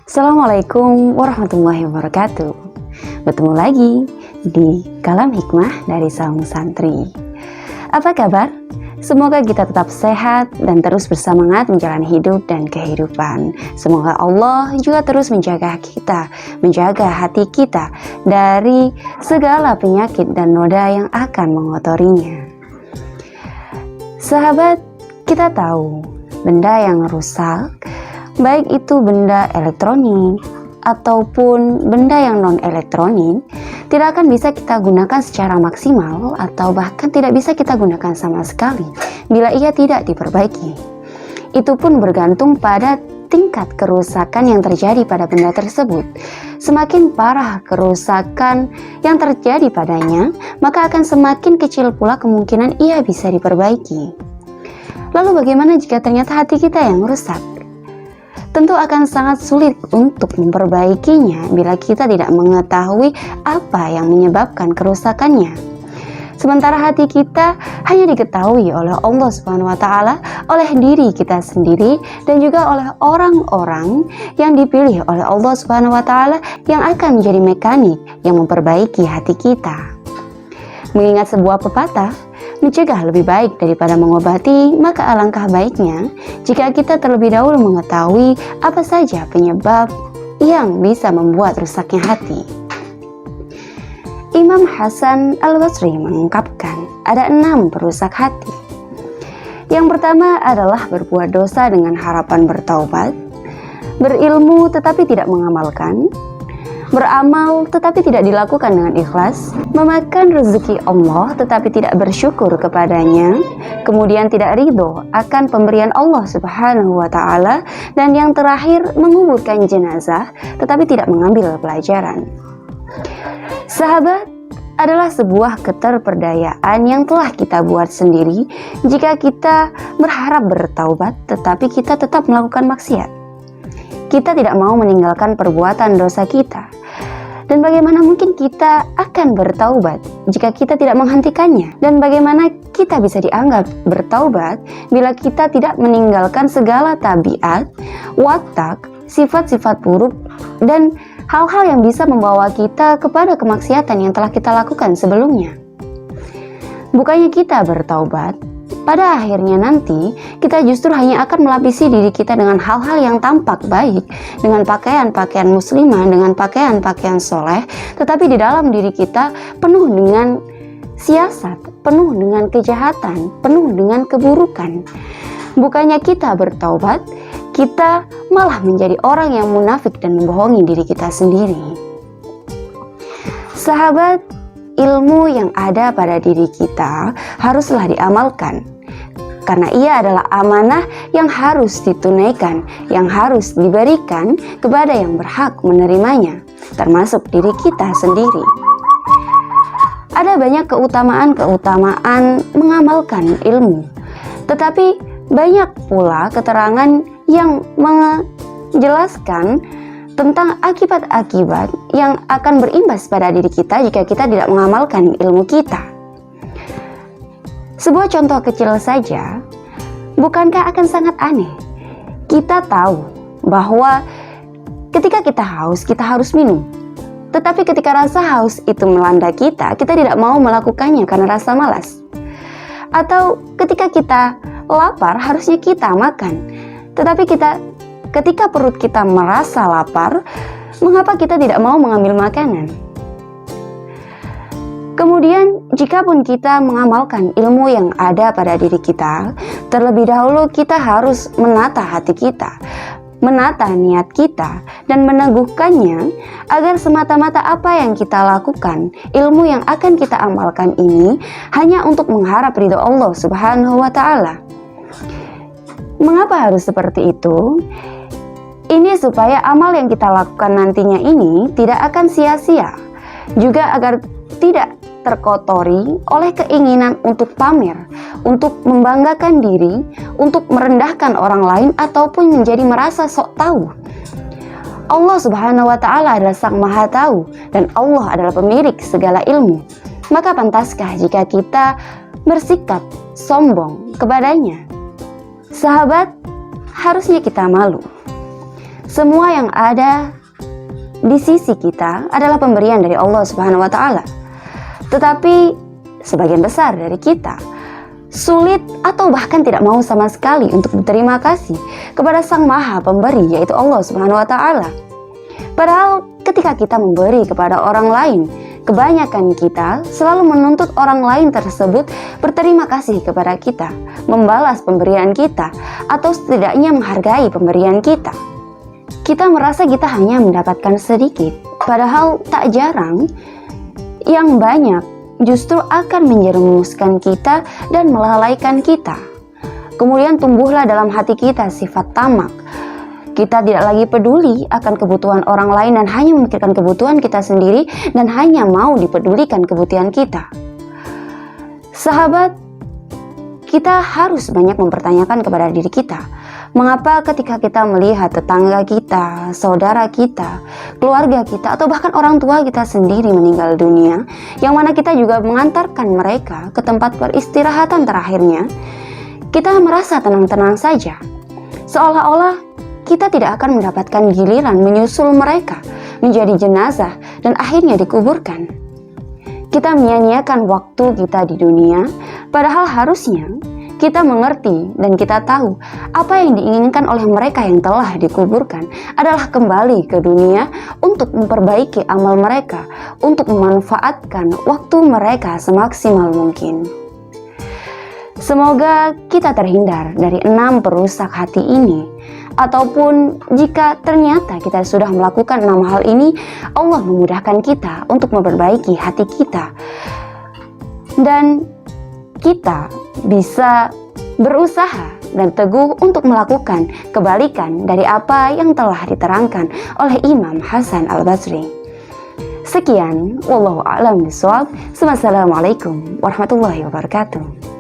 Assalamualaikum warahmatullahi wabarakatuh. Bertemu lagi di Kalam Hikmah dari Saung Santri. Apa kabar? Semoga kita tetap sehat dan terus bersemangat menjalani hidup dan kehidupan. Semoga Allah juga terus menjaga kita, menjaga hati kita dari segala penyakit dan noda yang akan mengotorinya. Sahabat, kita tahu benda yang rusak, baik itu benda elektronik ataupun benda yang non-elektronik, tidak akan bisa kita gunakan secara maksimal atau bahkan tidak bisa kita gunakan sama sekali bila ia tidak diperbaiki. Itu pun bergantung pada tingkat kerusakan yang terjadi pada benda tersebut. Semakin parah kerusakan yang terjadi padanya, maka akan semakin kecil pula kemungkinan ia bisa diperbaiki. Lalu bagaimana jika ternyata hati kita yang rusak? Tentu akan sangat sulit untuk memperbaikinya bila kita tidak mengetahui apa yang menyebabkan kerusakannya. Sementara hati kita hanya diketahui oleh Allah Subhanahu wa Ta'ala, oleh diri kita sendiri, dan juga oleh orang-orang yang dipilih oleh Allah Subhanahu wa Ta'ala yang akan menjadi mekanik yang memperbaiki hati kita. Mengingat sebuah pepatah, mencegah lebih baik daripada mengobati, maka alangkah baiknya jika kita terlebih dahulu mengetahui apa saja penyebab yang bisa membuat rusaknya hati. Imam Hasan Al-Basri mengungkapkan ada 6 perusak hati. Yang pertama adalah berbuat dosa dengan harapan bertaubat, berilmu tetapi tidak mengamalkan, beramal tetapi tidak dilakukan dengan ikhlas, memakan rezeki Allah tetapi tidak bersyukur kepadanya, kemudian tidak ridho akan pemberian Allah Subhanahu wa Ta'ala, dan yang terakhir menguburkan jenazah tetapi tidak mengambil pelajaran. Sahabat, adalah sebuah keterperdayaan yang telah kita buat sendiri jika kita berharap bertaubat tetapi kita tetap melakukan maksiat. Kita tidak mau meninggalkan perbuatan dosa kita. Dan bagaimana mungkin kita akan bertaubat jika kita tidak menghentikannya? Dan bagaimana kita bisa dianggap bertaubat bila kita tidak meninggalkan segala tabiat, watak, sifat-sifat buruk, dan hal-hal yang bisa membawa kita kepada kemaksiatan yang telah kita lakukan sebelumnya? Bukannya kita bertaubat, pada akhirnya nanti kita justru hanya akan melapisi diri kita dengan hal-hal yang tampak baik, dengan pakaian-pakaian muslimah, dengan pakaian-pakaian soleh, tetapi di dalam diri kita penuh dengan siasat, penuh dengan kejahatan, penuh dengan keburukan. Bukannya kita bertaubat, kita malah menjadi orang yang munafik dan membohongi diri kita sendiri. Sahabat, ilmu yang ada pada diri kita haruslah diamalkan, karena ia adalah amanah yang harus ditunaikan, yang harus diberikan kepada yang berhak menerimanya, termasuk diri kita sendiri. Ada banyak keutamaan-keutamaan mengamalkan ilmu, tetapi banyak pula keterangan yang menjelaskan tentang akibat-akibat yang akan berimbas pada diri kita jika kita tidak mengamalkan ilmu kita. Sebuah contoh kecil saja, bukankah akan sangat aneh? Kita tahu bahwa ketika kita haus, kita harus minum. Tetapi ketika rasa haus itu melanda kita, kita tidak mau melakukannya karena rasa malas. Atau ketika kita lapar, harusnya kita makan. Tetapi ketika perut kita merasa lapar, mengapa kita tidak mau mengambil makanan? Kemudian, jikapun kita mengamalkan ilmu yang ada pada diri kita, terlebih dahulu kita harus menata hati kita, menata niat kita, dan meneguhkannya agar semata-mata apa yang kita lakukan, ilmu yang akan kita amalkan ini hanya untuk mengharap ridho Allah Subhanahu wa Ta'ala. Mengapa harus seperti itu? Ini supaya amal yang kita lakukan nantinya ini tidak akan sia-sia, juga agar tidak terkotori oleh keinginan untuk pamer, untuk membanggakan diri, untuk merendahkan orang lain, ataupun menjadi merasa sok tahu. Allah Subhanahu wa Ta'ala adalah Sang Maha Tahu, dan Allah adalah pemilik segala ilmu. Maka pantaskah jika kita bersikap sombong kepadanya? Sahabat, harusnya kita malu. Semua yang ada di sisi kita adalah pemberian dari Allah Subhanahu wa Ta'ala. Tetapi sebagian besar dari kita sulit atau bahkan tidak mau sama sekali untuk berterima kasih kepada Sang Maha Pemberi, yaitu Allah Subhanahu wa Ta'ala. Padahal ketika kita memberi kepada orang lain, kebanyakan kita selalu menuntut orang lain tersebut berterima kasih kepada kita, membalas pemberian kita, atau setidaknya menghargai pemberian kita. Kita merasa kita hanya mendapatkan sedikit, padahal tak jarang yang banyak justru akan menjerumuskan kita dan melalaikan kita. Kemudian tumbuhlah dalam hati kita sifat tamak. Kita tidak lagi peduli akan kebutuhan orang lain dan hanya memikirkan kebutuhan kita sendiri dan hanya mau dipedulikan kebutuhan kita. Sahabat, kita harus banyak mempertanyakan kepada diri kita, mengapa ketika kita melihat tetangga kita, saudara kita, keluarga kita, atau bahkan orang tua kita sendiri meninggal dunia, yang mana kita juga mengantarkan mereka ke tempat peristirahatan terakhirnya, kita merasa tenang-tenang saja, seolah-olah kita tidak akan mendapatkan giliran menyusul mereka menjadi jenazah dan akhirnya dikuburkan. Kita menyia-nyiakan waktu kita di dunia, padahal harusnya kita mengerti dan kita tahu apa yang diinginkan oleh mereka yang telah dikuburkan adalah kembali ke dunia untuk memperbaiki amal mereka, untuk memanfaatkan waktu mereka semaksimal mungkin. Semoga kita terhindar dari 6 perusak hati ini. Ataupun jika ternyata kita sudah melakukan 6 hal ini, Allah memudahkan kita untuk memperbaiki hati kita. Dan kita bisa berusaha dan teguh untuk melakukan kebalikan dari apa yang telah diterangkan oleh Imam Hasan Al-Basri. Sekian, wallahu a'lam bishawab. Wassalamualaikum warahmatullahi wabarakatuh.